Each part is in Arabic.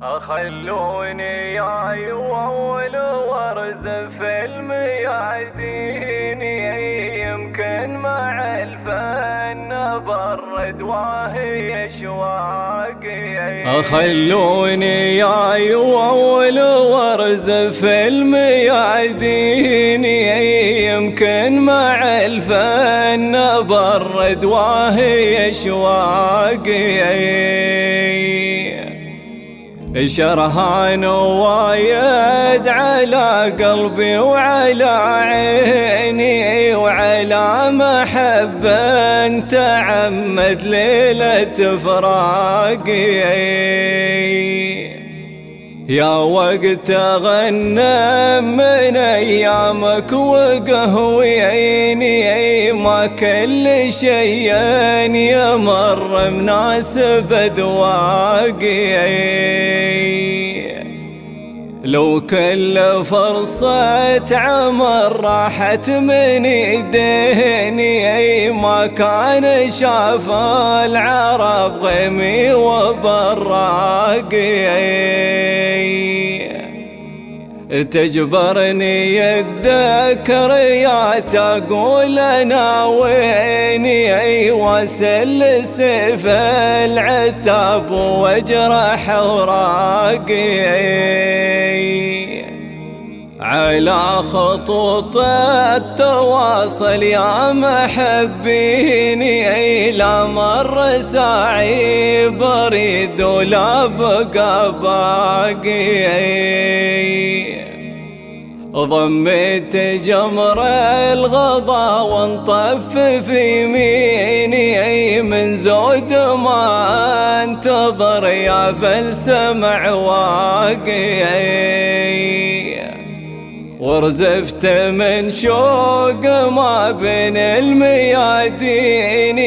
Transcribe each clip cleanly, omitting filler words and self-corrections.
خلوني ياي واول ورز في الميادين، يمكن مع الفن برد واهي اشواقي. خلوني ياي واول ورز في الميادين، يمكن مع الفن برد واهي اشواقي. شرهان وايد على قلبي وعلى عيني، وعلى محبة تعمد ليلة فراقي. يا وقت غنم من ايامك وقهويني، ما كل شي يمر مناسب ذواقي. لو كل فرصة عمر راحت من ايديني، ما كان شاف العرب غيمي وبراقي. تجبرني الذكريات اقول انا ويني، واسل سيف العتاب واجرح اوراقي. على خطوط التواصل يا محبيني، لا مر ساعي بريد ولا بقى باقي. ضميت جمر الغضا وانطف في يميني، من زود ما انتظر يا بلسم عواقي. ورزفت من شوق ما بين الميادين،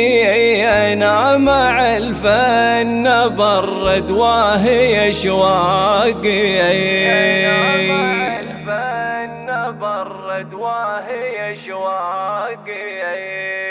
انا مع الفن برد واهي اشواقي. برد واهي اشواقي.